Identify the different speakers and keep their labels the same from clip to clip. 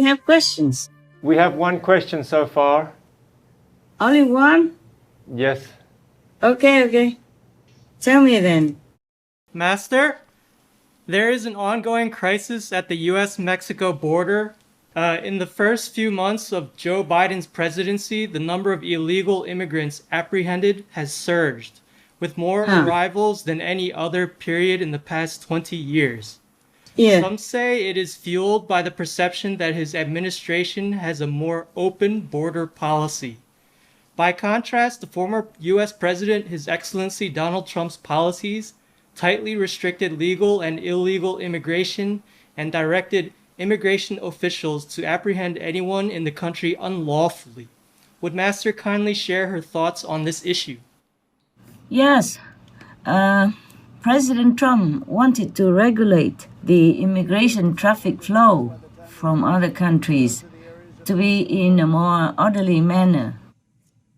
Speaker 1: have questions?
Speaker 2: We have one question so far.
Speaker 1: Only one?
Speaker 2: Yes.
Speaker 1: Okay. Tell me then.
Speaker 3: Master, there is an ongoing crisis at the U.S.-Mexico border. In the first few months of Joe Biden's presidency, the number of illegal immigrants apprehended has surged, with more arrivals than any other period in the past 20 years.
Speaker 1: Yeah.
Speaker 3: Some say it is fueled by the perception that his administration has a more open border policy. By contrast, the former U.S. President, His Excellency Donald Trump's policies tightly restricted legal and illegal immigration and directed immigration officials to apprehend anyone in the country unlawfully. Would Master kindly share her thoughts on this issue?
Speaker 1: Yes. President Trump wanted to regulate the immigration traffic flow from other countries to be in a more orderly manner,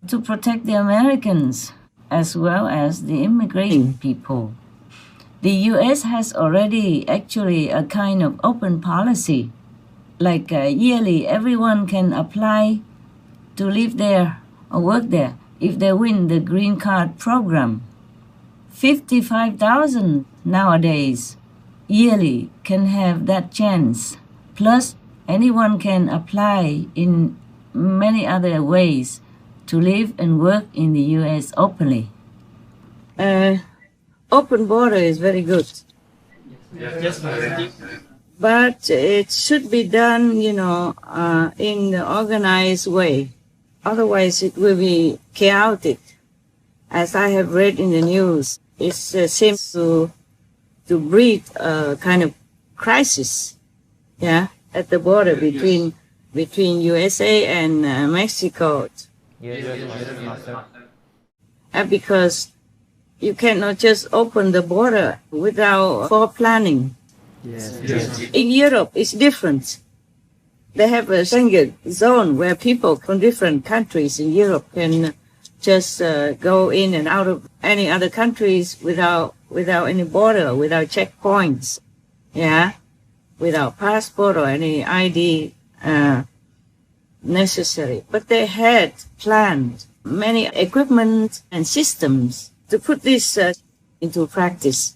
Speaker 1: to protect the Americans as well as the immigrating people. The U.S. has already actually a kind of open policy, like yearly everyone can apply to live there or work there if they win the green card program. 55,000 nowadays yearly can have that chance. Plus, anyone can apply in many other ways to live and work in the U.S. openly. Open border is very good.
Speaker 3: Yes, Master.
Speaker 1: But it should be done, in an organized way. Otherwise, it will be chaotic. As I have read in the news, it seems to breed a kind of crisis, at the border between USA and Mexico.
Speaker 2: Yes, Master.
Speaker 1: Because you cannot just open the border without planning.
Speaker 2: Yes.
Speaker 1: In Europe, it's different. They have a Schengen zone where people from different countries in Europe can just go in and out of any other countries without any border, without checkpoints, without passport or any ID necessary. But they had planned many equipment and systems to put this into practice.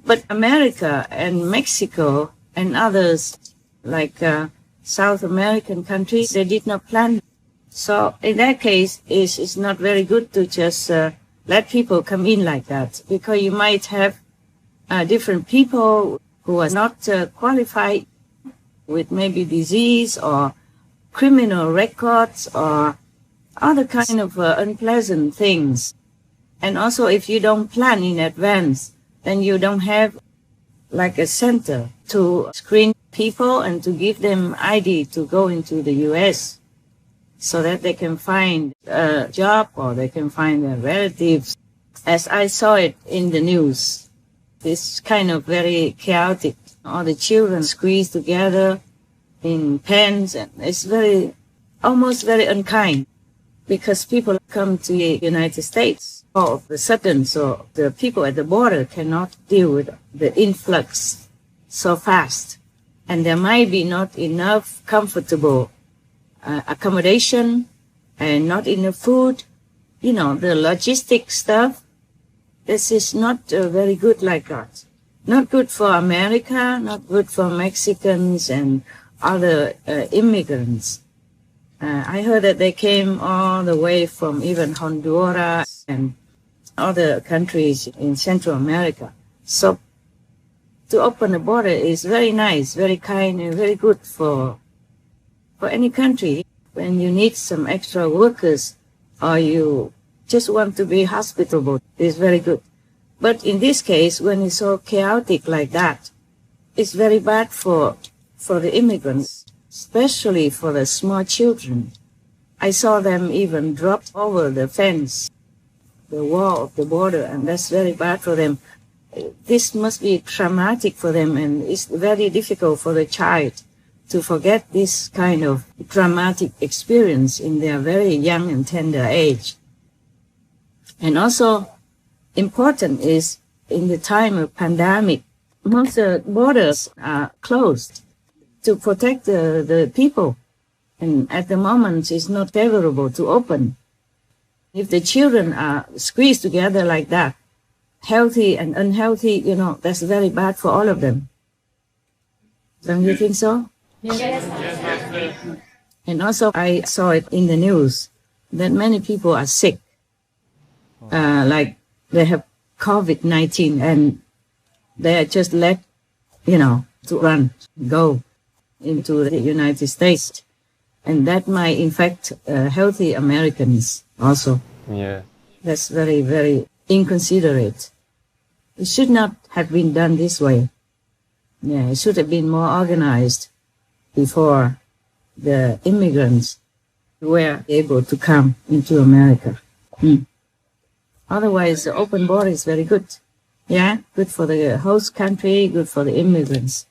Speaker 1: But America and Mexico and others, like South American countries, they did not plan. So in that case, it's not very good to just let people come in like that, because you might have different people who are not qualified with maybe disease or criminal records or other kind of unpleasant things. And also, if you don't plan in advance, then you don't have like a center to screen people and to give them ID to go into the U.S. so that they can find a job or they can find their relatives. As I saw it in the news, it's kind of very chaotic. All the children squeezed together in pens, and it's almost very unkind, because people come to the United States all of a sudden, so the people at the border cannot deal with the influx so fast. And there might be not enough comfortable accommodation and not enough food. The logistic stuff, this is not very good like that. Not good for America, not good for Mexicans and other immigrants. I heard that they came all the way from even Honduras and other countries in Central America. So to open the border is very nice, very kind, and very good for any country. When you need some extra workers or you just want to be hospitable, it's very good. But in this case, when it's so chaotic like that, it's very bad for the immigrants, especially for the small children. I saw them even drop over the fence, the wall of the border, and that's very bad for them. This must be traumatic for them, and it's very difficult for the child to forget this kind of traumatic experience in their very young and tender age. And also important is, in the time of pandemic, most borders are closed. to protect the people. And at the moment, it's not favorable to open. If the children are squeezed together like that, healthy and unhealthy, that's very bad for all of them. Don't you think so?
Speaker 4: Yes.
Speaker 1: And also, I saw it in the news that many people are sick. Like they have COVID-19 and they are just let, to go into the United States. And that might infect healthy Americans also.
Speaker 2: Yeah.
Speaker 1: That's very, very inconsiderate. It should not have been done this way. Yeah, it should have been more organized before the immigrants were able to come into America. Otherwise, the open border is very good. Yeah, good for the host country, good for the immigrants.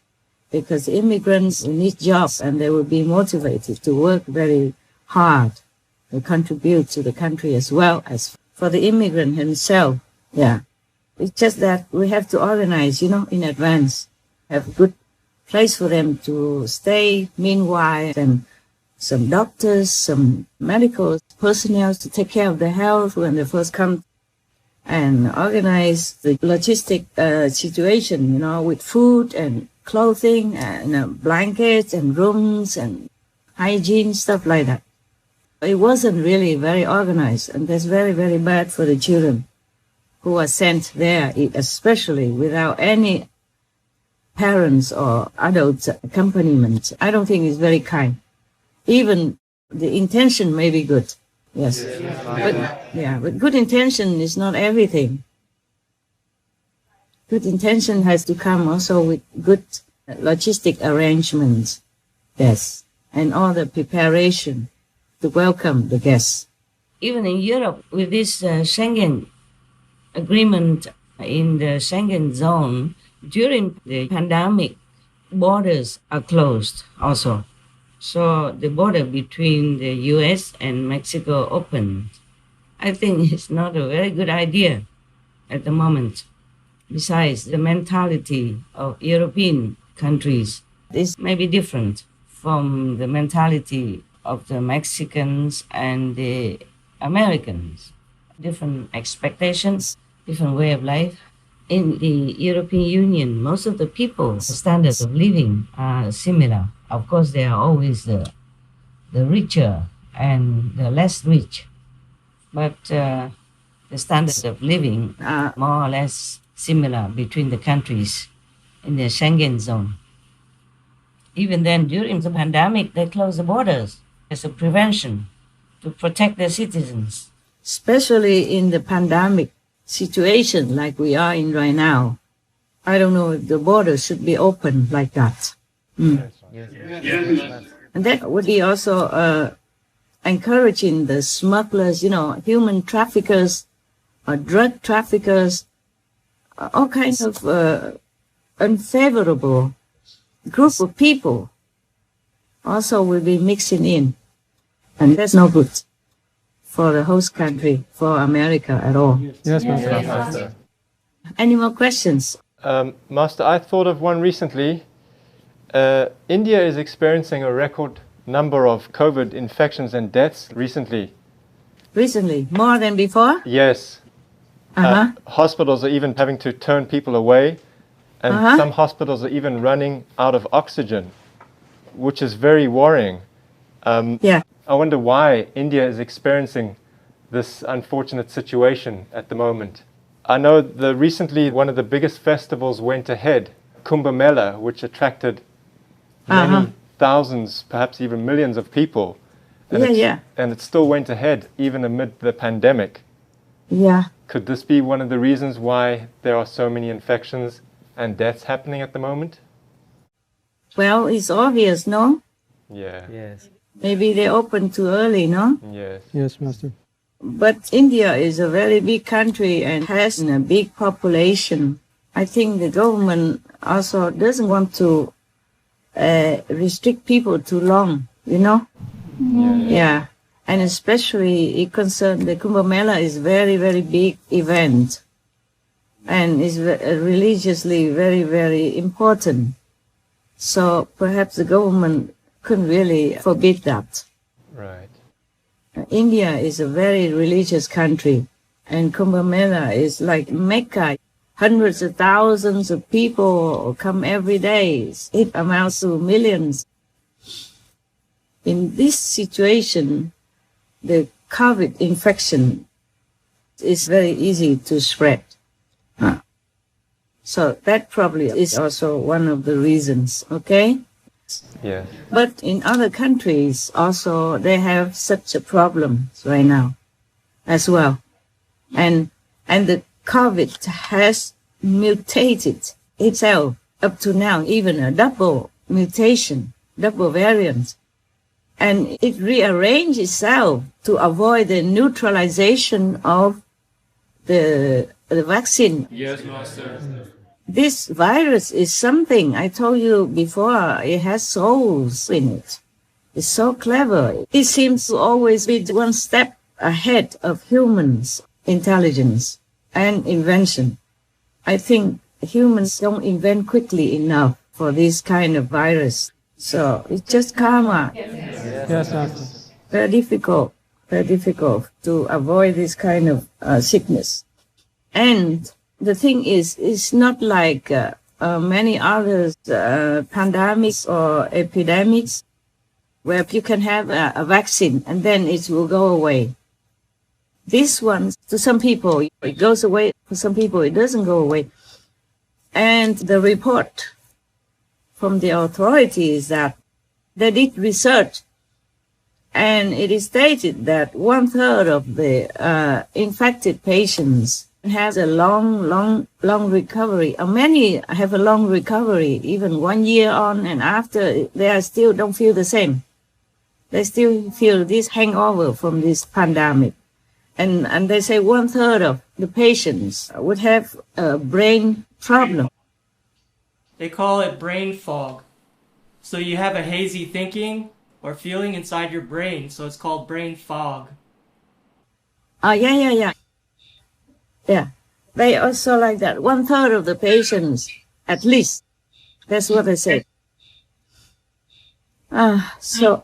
Speaker 1: Because the immigrants need jobs and they will be motivated to work very hard to contribute to the country as well as for the immigrant himself. Yeah. It's just that we have to organize, in advance. Have a good place for them to stay. Meanwhile, and some doctors, some medical personnel to take care of their health when they first come, and organize the logistic situation, with food and clothing and blankets and rooms and hygiene, stuff like that. It wasn't really very organized, and that's very, very bad for the children who are sent there, especially without any parents or adult accompaniment. I don't think it's very kind. Even the intention may be good. Yes. But good intention is not everything. Good intention has to come also with good logistic arrangements. Yes. And all the preparation to welcome the guests. Even in Europe, with this Schengen agreement in the Schengen zone, during the pandemic, borders are closed also. So the border between the US and Mexico opened. I think it's not a very good idea at the moment. Besides, the mentality of European countries is maybe different from the mentality of the Mexicans and the Americans. Different expectations, different way of life. In the European Union, most of the people's standards of living are similar. Of course, there are always the richer and the less rich. But the standards of living are more or less similar between the countries in the Schengen zone. Even then, during the pandemic, they closed the borders as a prevention to protect their citizens. Especially in the pandemic situation like we are in right now. I don't know if the border should be open like that.
Speaker 2: Yes.
Speaker 1: And that would be also encouraging the smugglers, human traffickers, drug traffickers, all kinds of unfavorable group of people also will be mixing in. And that's no good for the host country, for America at all.
Speaker 2: Yes, Master.
Speaker 1: Any more questions?
Speaker 2: Master, I thought of one recently. India is experiencing a record number of COVID infections and deaths recently.
Speaker 1: Recently? More than before?
Speaker 2: Yes. Hospitals are even having to turn people away, and some hospitals are even running out of oxygen, which is very worrying. I wonder why India is experiencing this unfortunate situation at the moment. I know recently one of the biggest festivals went ahead, Kumbh Mela, which attracted many thousands, perhaps even millions of people. And and it still went ahead even amid the pandemic.
Speaker 1: Yeah.
Speaker 2: Could this be one of the reasons why there are so many infections and deaths happening at the moment?
Speaker 1: Well, it's obvious, no?
Speaker 2: Yeah.
Speaker 4: Yes.
Speaker 1: Maybe they opened too early, no?
Speaker 2: Yes.
Speaker 4: Yes, Master.
Speaker 1: But India is a very big country and has a big population. I think the government also doesn't want to restrict people too long, Yeah. And especially it concerns the Kumbh Mela is very, very big event and is religiously very, very important. So perhaps the government couldn't really forbid that.
Speaker 2: Right.
Speaker 1: India is a very religious country, and Kumbh Mela is like Mecca. Hundreds of thousands of people come every day. It amounts to millions. In this situation, the COVID infection is very easy to spread. So that probably is also one of the reasons, okay?
Speaker 2: Yeah.
Speaker 1: But in other countries also, they have such a problem right now as well. And the COVID has mutated itself up to now, even a double mutation, double variant. And it rearranged itself to avoid the neutralization of the vaccine.
Speaker 3: Yes, Master.
Speaker 1: This virus is something, I told you before, it has souls in it. It's so clever. It seems to always be one step ahead of humans' intelligence and invention. I think humans don't invent quickly enough for this kind of virus. So it's just karma.
Speaker 3: Yes, Master.
Speaker 1: Very difficult to avoid this kind of sickness. And the thing is, it's not like many other pandemics or epidemics where you can have a vaccine and then it will go away. This one, to some people, it goes away. For some people, it doesn't go away. And the report from the authorities that they did research, and it is stated that 1/3 of the infected patients has a long recovery. Many have a long recovery, even 1 year on, and after they still don't feel the same. They still feel this hangover from this pandemic. And they say 1/3 of the patients would have a brain problem.
Speaker 3: They call it brain fog. So you have a hazy thinking or feeling inside your brain, so it's called brain fog.
Speaker 1: Yeah. They also like that. 1/3 of the patients, at least. That's what they say. So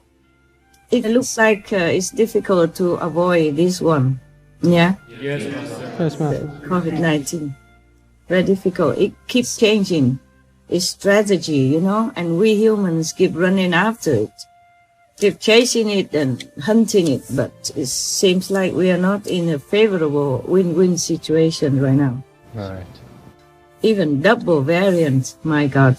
Speaker 1: it looks like it's difficult to avoid this one. Yeah?
Speaker 3: Yes, Master.
Speaker 1: COVID-19. Very difficult. It keeps changing its strategy, and we humans keep running after it. Keep chasing it and hunting it, but it seems like we are not in a favorable win-win situation right now.
Speaker 2: Right.
Speaker 1: Even double variant, my God.